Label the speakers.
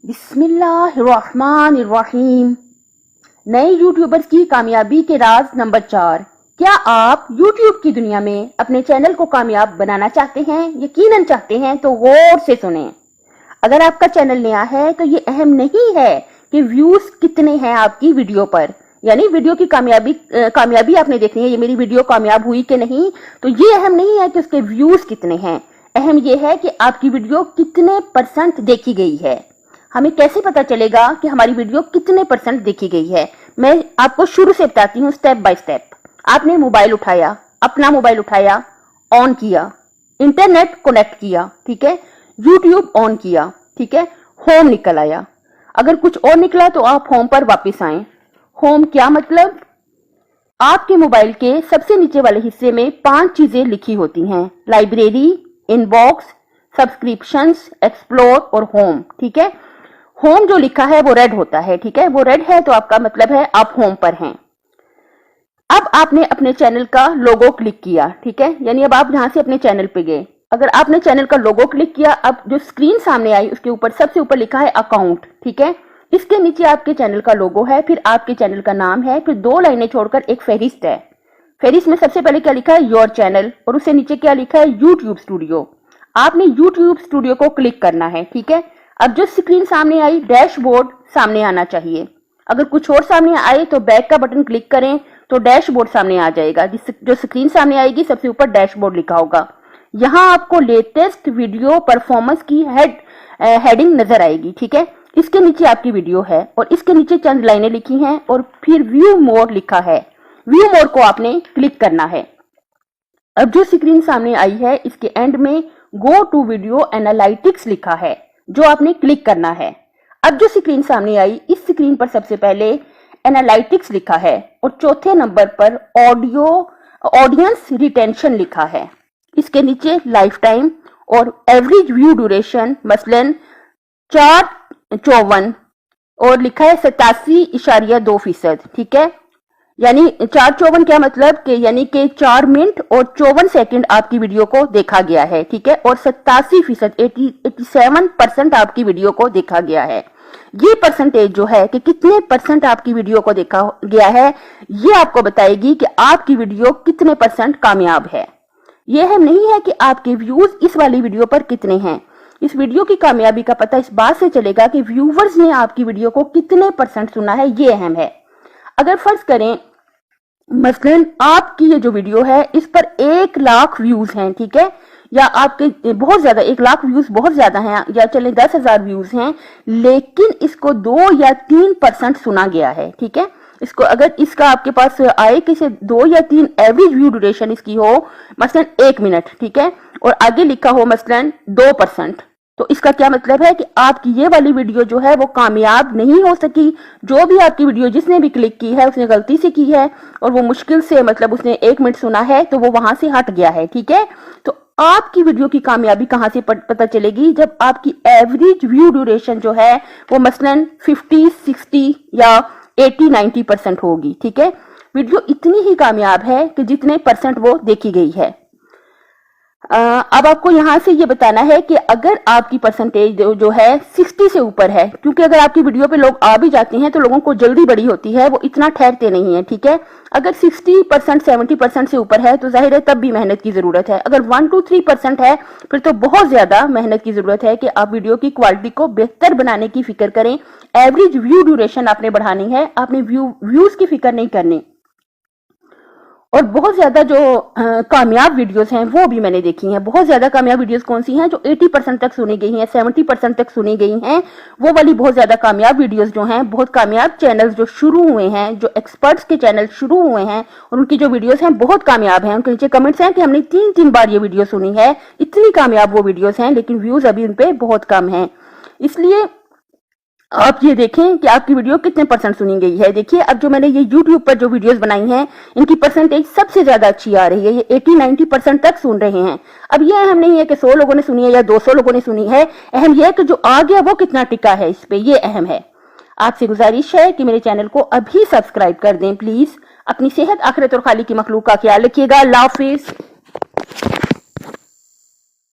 Speaker 1: बिस्मिल्लाहिर्रहमानिर्रहीम। नए यूट्यूबर्स की कामयाबी के राज नंबर 4। क्या आप यूट्यूब की दुनिया में अपने चैनल को कामयाब बनाना चाहते हैं? यकीनन चाहते हैं तो गौर से सुनें। अगर आपका चैनल नया है तो ये अहम नहीं है कि व्यूज कितने हैं आपकी वीडियो पर, यानी वीडियो की कामयाबी आपने देखनी है, ये मेरी वीडियो कामयाब हुई कि नहीं, तो ये अहम नहीं है कि उसके व्यूज कितने हैं। अहम ये है कि आपकी वीडियो कितने % देखी गई है। हमें कैसे पता चलेगा कि हमारी वीडियो कितने % देखी गई है? मैं आपको शुरू से बताती हूँ, स्टेप बाय स्टेप। आपने मोबाइल उठाया, अपना मोबाइल उठाया, ऑन किया, इंटरनेट कनेक्ट किया, ठीक है, यूट्यूब ऑन किया, ठीक है, होम निकल आया। अगर कुछ और निकला तो आप होम पर वापस आए। होम क्या मतलब? आपके मोबाइल के सबसे नीचे वाले हिस्से में 5 चीजें लिखी होती हैं: लाइब्रेरी, इनबॉक्स, सब्सक्रिप्शंस, एक्सप्लोर और होम, ठीक है। होम जो लिखा है वो रेड होता है, ठीक है, वो रेड है तो आपका मतलब है आप होम पर हैं। अब आपने अपने चैनल का लोगो क्लिक किया, ठीक है, यानी अब आप यहां से अपने चैनल पे गए। अगर आपने चैनल का लोगो क्लिक किया, अब जो स्क्रीन सामने आई उसके ऊपर सबसे ऊपर लिखा है अकाउंट, ठीक है। इसके नीचे आपके चैनल का लोगो है, फिर आपके चैनल का नाम है, फिर 2 लाइनें छोड़कर एक फहरिस्त है। फहरिस्त में सबसे पहले क्या लिखा है? योर चैनल, और उससे नीचे क्या लिखा है? YouTube studio. आपने यूट्यूब स्टूडियो को क्लिक करना है, ठीक है। अब जो स्क्रीन सामने आई, डैशबोर्ड सामने आना चाहिए। अगर कुछ और सामने आए तो बैक का बटन क्लिक करें तो डैशबोर्ड सामने आ जाएगा। जो स्क्रीन सामने आएगी सबसे ऊपर डैशबोर्ड लिखा होगा। यहाँ आपको लेटेस्ट वीडियो परफॉर्मेंस की हेडिंग नजर आएगी, ठीक है। इसके नीचे आपकी वीडियो है और इसके नीचे चंद लाइनें लिखी हैं और फिर व्यू मोर लिखा है। व्यू मोर को आपने क्लिक करना है। अब जो स्क्रीन सामने आई है इसके एंड में गो टू वीडियो एनालिटिक्स लिखा है, जो आपने क्लिक करना है। अब जो स्क्रीन सामने आई, इस स्क्रीन पर सबसे पहले एनालिटिक्स लिखा है और चौथे नंबर पर ऑडियंस रिटेंशन लिखा है। इसके नीचे लाइफ टाइम और एवरेज व्यू ड्यूरेशन मसलन 454 और लिखा है 87.2%, ठीक है। यानी 454 क्या मतलब कि यानी कि 4 मिनट और 54 सेकंड आपकी वीडियो को देखा गया है, ठीक है, और 87% 87% आपकी वीडियो को देखा गया है। ये परसेंटेज जो है कि कितने % आपकी वीडियो को देखा गया है, ये आपको बताएगी कि आपकी वीडियो कितने % कामयाब है। ये अहम नहीं है कि आपके व्यूज इस वाली वीडियो पर कितने हैं। इस वीडियो की कामयाबी का पता इस बात से चलेगा कि व्यूवर्स ने आपकी वीडियो को कितने % सुना है, ये अहम है। अगर फर्ज करें मसलन आपकी ये जो वीडियो है इस पर 1 लाख व्यूज हैं, ठीक है, या आपके बहुत ज्यादा 1 लाख व्यूज बहुत ज्यादा हैं, या चले 10,000 व्यूज हैं, लेकिन इसको 2 या 3% सुना गया है, ठीक है। इसको अगर इसका आपके पास आए कि 2 या 3 एवरेज व्यू ड्यूरेशन इसकी हो मसलन 1 मिनट, ठीक है, और आगे लिखा हो मसलन 2%, तो इसका क्या मतलब है कि आपकी ये वाली वीडियो जो है वो कामयाब नहीं हो सकी। जो भी आपकी वीडियो जिसने भी क्लिक की है उसने गलती से की है और वो मुश्किल से मतलब उसने 1 मिनट सुना है तो वो वहां से हट गया है, ठीक है। तो आपकी वीडियो की कामयाबी कहां से पता चलेगी? जब आपकी एवरेज व्यू ड्यूरेशन जो है वो मसलन 50, 60 या 80, 90% होगी, ठीक है। वीडियो इतनी ही कामयाब है कि जितने % वो देखी गई है। अब आपको यहां से ये बताना है कि अगर आपकी परसेंटेज जो है 60 से ऊपर है, क्योंकि अगर आपकी वीडियो पे लोग आ भी जाते हैं तो लोगों को जल्दी बड़ी होती है, वो इतना ठहरते नहीं है, ठीक है। अगर 60%, 70% से ऊपर है तो जाहिर है तब भी मेहनत की जरूरत है। अगर 1 to 3% है फिर तो बहुत ज्यादा मेहनत की जरूरत है कि आप वीडियो की क्वालिटी को बेहतर बनाने की फिक्र करें। एवरेज व्यू ड्यूरेशन आपने बढ़ानी है, आपने व्यूज की फिक्र नहीं करनी। और बहुत ज्यादा जो कामयाब वीडियोस हैं वो भी मैंने देखी हैं। बहुत ज्यादा कामयाब वीडियोस कौन सी हैं? जो 80% तक सुनी गई हैं, 70% तक सुनी गई हैं, वो वाली बहुत ज्यादा कामयाब वीडियोस जो हैं। बहुत कामयाब चैनल्स जो शुरू हुए हैं, जो एक्सपर्ट्स के चैनल शुरू हुए हैं और उनकी जो वीडियोस हैं बहुत कामयाब हैं। उनके नीचे कमेंट्स हैं कि हमने 3-3 बार ये वीडियो सुनी है, इतनी कामयाब वो वीडियोस हैं, लेकिन व्यूज अभी उन पे बहुत कम हैं। इसलिए आप ये देखें कि आपकी वीडियो कितने % सुनी गई है। देखिए अब जो मैंने ये YouTube पर जो वीडियोस बनाई हैं इनकी परसेंटेज सबसे ज्यादा अच्छी आ रही है, ये 80-90% तक सुन रहे हैं। अब ये अहम नहीं है कि 100 लोगों ने सुनी है या 200 लोगों ने सुनी है, अहम यह है कि जो आ गया वो कितना टिका है इस पे, ये अहम है। आपसे गुजारिश है कि मेरे चैनल को अभी सब्सक्राइब कर दें प्लीज। अपनी सेहत, आखिरत और खाली की मखलूक का ख्याल रखिएगा। अल्लाह हाफिज।